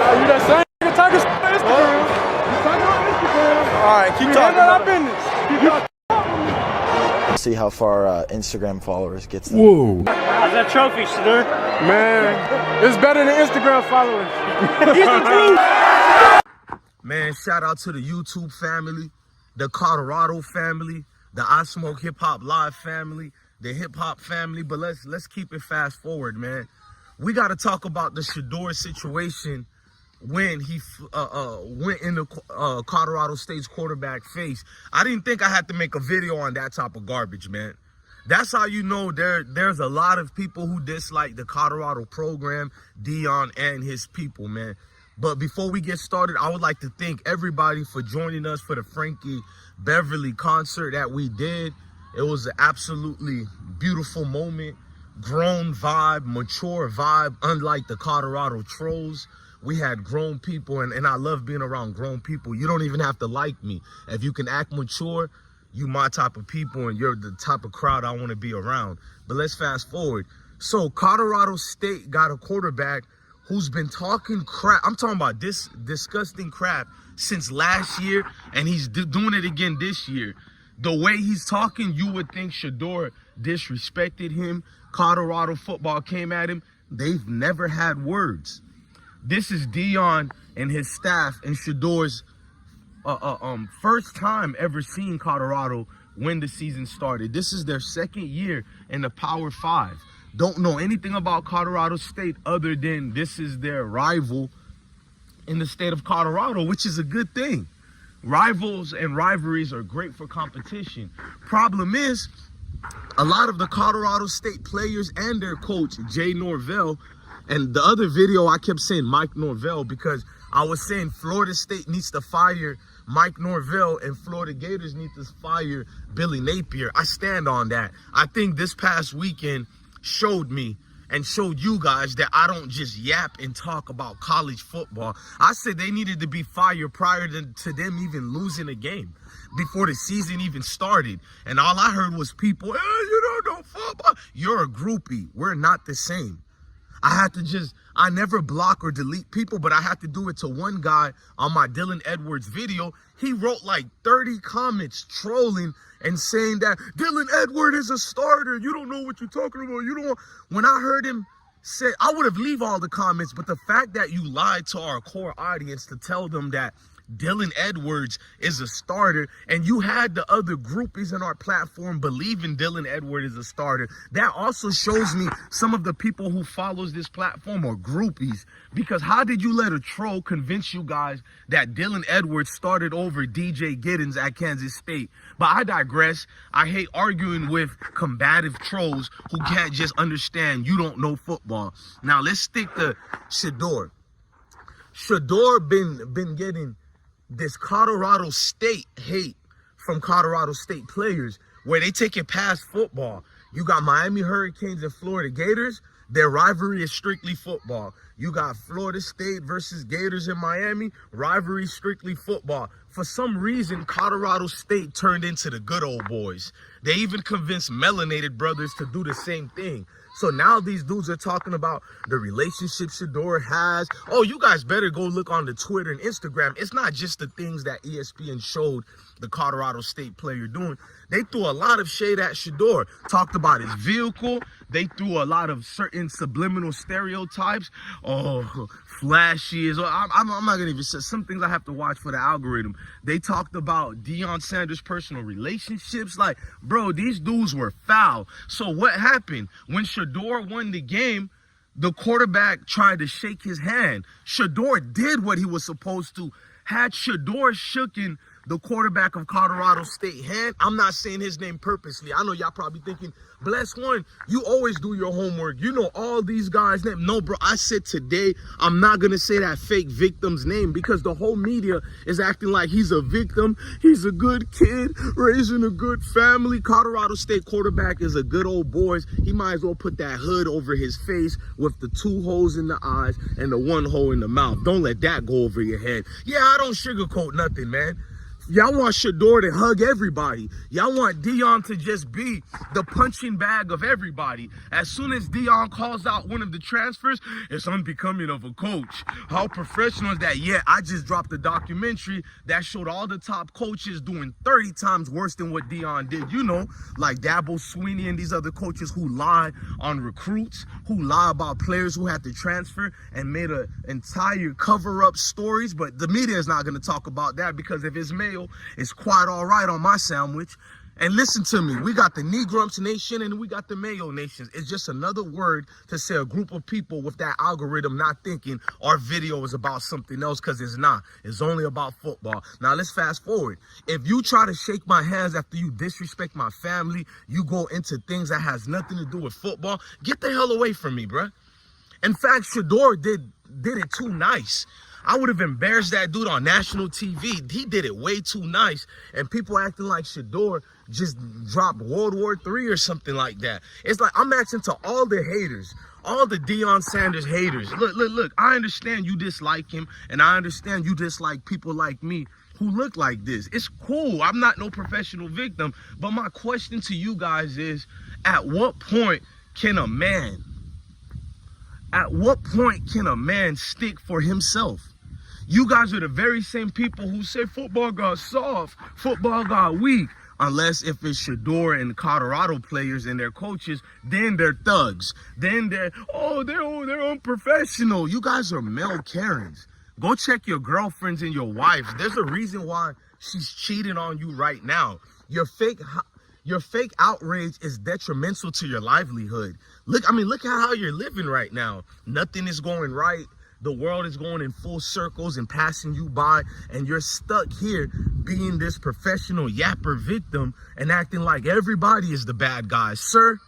You that same nigga talking on Instagram. You talking on Instagram. All right, keep talking about about business. Keep talking. See how far Instagram followers gets them. Whoa. How's that trophy, Shador? Man, it's better than Instagram followers. He's the truth. Man, shout out to the YouTube family, the Colorado family, the I Smoke Hip Hop Live family, the hip hop family. But let's keep it fast forward, man. We got to talk about the Shador situation when he went in the Colorado State's quarterback face. I didn't think I had to make a video on that type of garbage, man. That's how you know there's a lot of people who dislike the Colorado program, Deion and his people, man. But before we get started, I would like to thank everybody for joining us for the Frankie Beverly concert that we did. It was an absolutely beautiful moment, grown vibe, mature vibe, unlike the Colorado trolls. We had grown people, and I love being around grown people. You don't even have to like me. If you can act mature, you my type of people, and you're the type of crowd I want to be around. But let's fast forward. So Colorado State got a quarterback who's been talking crap. I'm talking about this disgusting crap since last year, and he's doing it again this year. The way he's talking, you would think Shador disrespected him. Colorado football came at him. They've never had words. This is Deion and his staff and Shador's first time ever seeing Colorado when the season started. This is their second year in the Power 5. Don't know anything about Colorado State other than this is their rival in the state of Colorado, which is a good thing. Rivals and rivalries are great for competition. Problem is, a lot of the Colorado State players and their coach, Jay Norvell, and the other video I kept saying Mike Norvell because I was saying Florida State needs to fire Mike Norvell and Florida Gators need to fire Billy Napier. I stand on that. I think this past weekend showed me and showed you guys that I don't just yap and talk about college football. I said they needed to be fired prior to them even losing a game, before the season even started. And all I heard was people, hey, you don't know football. You're a groupie. We're not the same. I never block or delete people, but I had to do it to one guy on my Dylan Edwards video. He wrote like 30 comments trolling and saying that Dylan Edwards is a starter. You don't know what you're talking about. You don't want. When I heard him say, I would have leave all the comments, but the fact that you lied to our core audience to tell them that Dylan Edwards is a starter, and you had the other groupies in our platform believing Dylan Edwards is a starter. That also shows me some of the people who follows this platform are groupies, because how did you let a troll convince you guys that Dylan Edwards started over DJ Giddens at Kansas State? But I digress. I hate arguing with combative trolls who can't just understand you don't know football. Now let's stick to Shador. Shador been getting this Colorado State hate from Colorado State players where they take it past football. You got Miami Hurricanes and Florida Gators. Their rivalry is strictly football. You got Florida State versus Gators in Miami. Rivalry strictly football. For some reason, Colorado State turned into the good old boys. They even convinced Melanated Brothers to do the same thing. So now these dudes are talking about the relationship Shador has. Oh, you guys better go look on the Twitter and Instagram. It's not just the things that ESPN showed the Colorado State player doing. They threw a lot of shade at Shador. Talked about his vehicle. They threw a lot of certain subliminal stereotypes. Oh, flashy. I'm not going to even say some things I have to watch for the algorithm. They talked about Deion Sanders' personal relationships. Like, bro, these dudes were foul. So what happened? When Shador won the game, the quarterback tried to shake his hand. Shador did what he was supposed to. Had Shador shooken the quarterback of Colorado State hand, I'm not saying his name purposely. I know y'all probably thinking, Bless One, you always do your homework. You know all these guys' names. No, bro, I said today I'm not going to say that fake victim's name because the whole media is acting like he's a victim. He's a good kid, raising a good family. Colorado State quarterback is a good old boys. He might as well put that hood over his face with the 2 holes in the eyes and the 1 hole in the mouth. Don't let that go over your head. Yeah, I don't sugarcoat nothing, man. Y'all want Shador to hug everybody. Y'all want Dion to just be the punching bag of everybody. As soon as Dion calls out one of the transfers, it's unbecoming of a coach. How professional is that? Yeah, I just dropped a documentary that showed all the top coaches doing 30 times worse than what Dion did. You know, like Dabo Sweeney and these other coaches who lie on recruits, who lie about players who had to transfer and made an entire cover-up stories. But the media is not going to talk about that because if it's male, it's quite all right on my sandwich. And listen to me, we got the Negrumps Nation and we got the Mayo Nations. It's just another word to say a group of people with that algorithm not thinking our video is about something else, because it's not. It's only about football. Now let's fast forward. If you try to shake my hands after you disrespect my family, you go into things that has nothing to do with football, get the hell away from me, bruh. In fact, Shador did it too nice. I would have embarrassed that dude on national TV. He did it way too nice. And people acting like Shador just dropped World War III or something like that. It's like I'm asking to all the haters, all the Deion Sanders haters. Look, I understand you dislike him, and I understand you dislike people like me who look like this. It's cool. I'm not no professional victim. But my question to you guys is, at what point can a man stick for himself? You guys are the very same people who say football got soft, football got weak. Unless if it's Shador and Colorado players and their coaches, then they're thugs. Then they're unprofessional. You guys are male Karens. Go check your girlfriends and your wives. There's a reason why she's cheating on you right now. Your fake outrage is detrimental to your livelihood. Look at how you're living right now. Nothing is going right. The world is going in full circles and passing you by, and you're stuck here being this professional yapper victim and acting like everybody is the bad guys. Sir,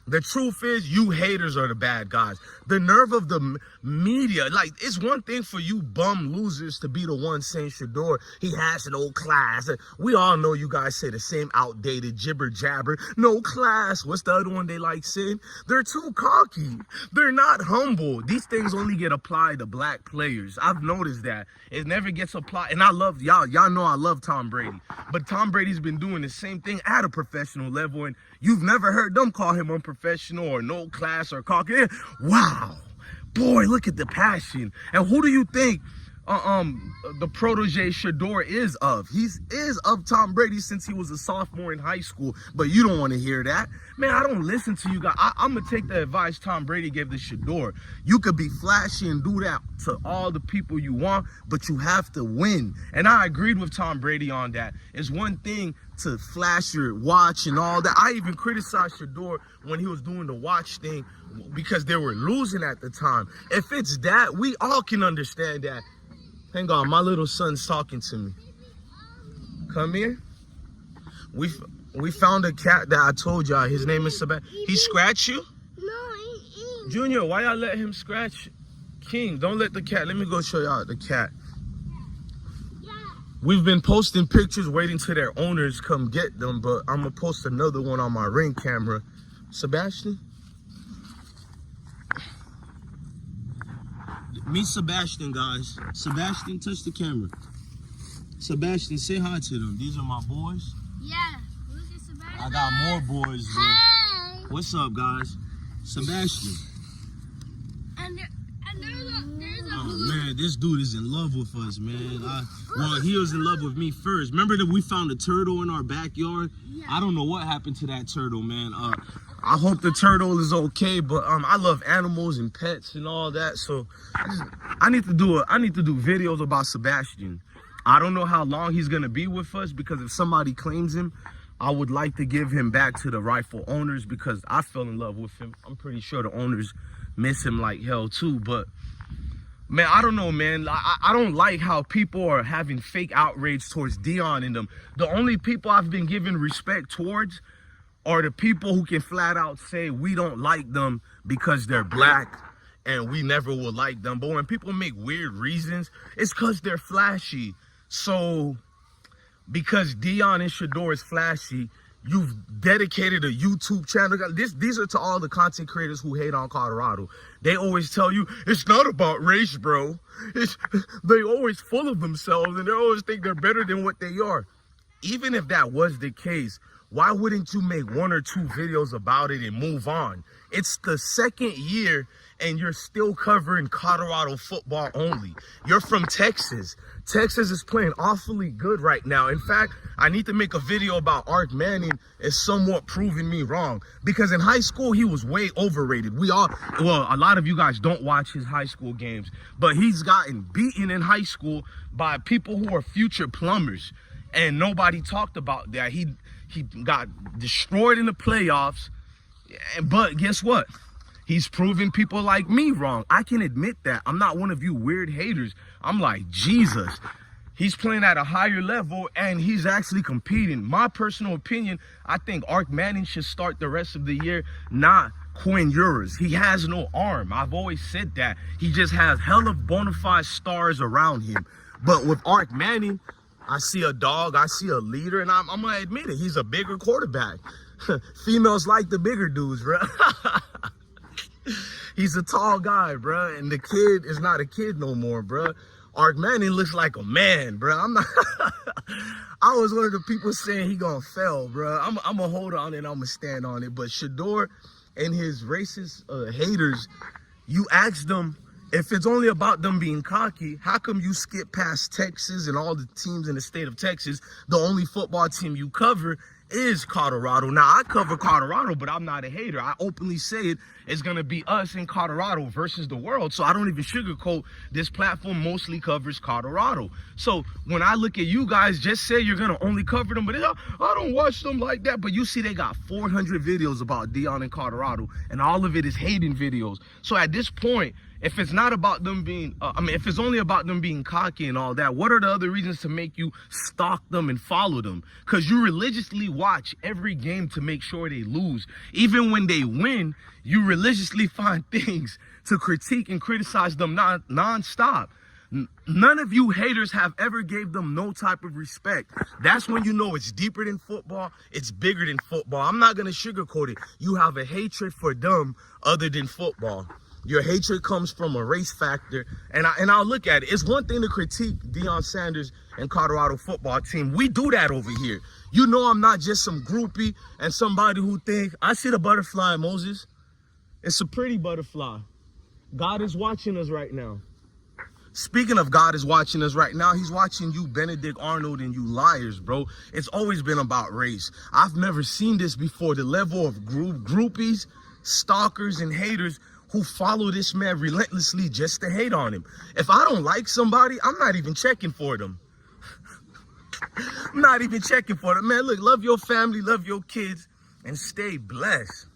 the truth is you haters are the bad guys. The nerve of the media, like, it's one thing for you bum losers to be the one saying Shador, he has no class. We all know you guys say the same outdated jibber jabber, no class. What's the other one they like saying? They're too cocky. They're not humble. These things only get applied to black players. I've noticed that. It never gets applied. And I love y'all. Y'all know I love Tom Brady. But Tom Brady's been doing the same thing at a professional level, and you've never heard them call him unprofessional or no class or cocky. Wow. Boy, look at the passion. And who do you think the protege Shador is of? He is of Tom Brady since he was a sophomore in high school. But you don't want to hear that. Man, I don't listen to you guys. I'm going to take the advice Tom Brady gave to Shador. You could be flashy and do that to all the people you want, but you have to win. And I agreed with Tom Brady on that. It's one thing to flash your watch and all that. I even criticized Shador when he was doing the watch thing because they were losing at the time. If it's that, we all can understand that. Hang on, my little son's talking to me. Come here. We found a cat that I told y'all. His name is Sebastian. He scratched you? No, Junior, why y'all let him scratch? King, don't let the cat. Let me go show y'all the cat. We've been posting pictures waiting till their owners come get them, but I'm going to post another one on my Ring camera. Sebastian? Meet Sebastian, guys. Sebastian, touch the camera. Sebastian, say hi to them. These are my boys. Yeah, look at Sebastian. I got more boys, though. Hey. What's up, guys? Sebastian. And there's a Oh, man, this dude is in love with us, man. Well, he was in love with me first. Remember that we found a turtle in our backyard? Yeah. I don't know what happened to that turtle, man. I hope the turtle is okay, but I love animals and pets and all that, so I need to do videos about Sebastian. I don't know how long he's gonna be with us, because if somebody claims him, I would like to give him back to the rightful owners, because I fell in love with him. I'm pretty sure the owners miss him like hell too, but man, I don't know, man. I don't like how people are having fake outrage towards Dion and them. The only people I've been giving respect towards are the people who can flat out say we don't like them because they're black and we never will like them. But when people make weird reasons, it's because they're flashy. So because Dion and Shador is flashy, You've dedicated a YouTube channel. These are to all the content creators who hate on Colorado. They always tell you, it's not about race, bro. They always full of themselves and they always think they're better than what they are. Even if that was the case, why wouldn't you make 1 or 2 videos about it and move on? It's the second year and you're still covering Colorado football only. You're from Texas. Texas is playing awfully good right now. In fact, I need to make a video about Arch Manning is somewhat proving me wrong. Because in high school, he was way overrated. Well, a lot of you guys don't watch his high school games, but he's gotten beaten in high school by people who are future plumbers. And nobody talked about that. He got destroyed in the playoffs. But guess what? He's proving people like me wrong. I can admit that. I'm not one of you weird haters. I'm like, Jesus. He's playing at a higher level and he's actually competing. My personal opinion, I think Arch Manning should start the rest of the year, not Quinn Ewers. He has no arm. I've always said that. He just has hella bona fide stars around him. But with Arch Manning, I see a dog, I see a leader, and I'm going to admit it. He's a bigger quarterback. Females like the bigger dudes, bro. He's a tall guy, bro, and the kid is not a kid no more, bro. Arch Manning looks like a man, bro. I'm not. I was one of the people saying he gonna fail, bro. I'm gonna hold on and I'm gonna stand on it. But Shador and his racist haters, you ask them if it's only about them being cocky, how come you skip past Texas and all the teams in the state of Texas? The only football team you cover is Colorado. Now, I cover Colorado, but I'm not a hater. I openly say it. It's going to be us in Colorado versus the world. So I don't even sugarcoat. This platform mostly covers Colorado. So when I look at you guys, just say you're going to only cover them. But I don't watch them like that. But you see they got 400 videos about Deion in Colorado. And all of it is hating videos. So at this point, if it's not about them being, if it's only about them being cocky and all that, what are the other reasons to make you stalk them and follow them? Because you religiously watch every game to make sure they lose. Even when they win, you religiously find things to critique and criticize them non-stop. None of you haters have ever gave them no type of respect. That's when you know it's deeper than football. It's bigger than football. I'm not going to sugarcoat it. You have a hatred for them other than football. Your hatred comes from a race factor, and I'll look at it. It's one thing to critique Deion Sanders and Colorado football team. We do that over here. You know I'm not just some groupie and somebody who think, I see the butterfly, Moses. It's a pretty butterfly. God is watching us right now. Speaking of God is watching us right now, he's watching you, Benedict Arnold, and you liars, bro. It's always been about race. I've never seen this before. The level of groupies, stalkers, and haters who follow this man relentlessly just to hate on him. If I don't like somebody, I'm not even checking for them. I'm not even checking for them. Man, look, love your family, love your kids, and stay blessed.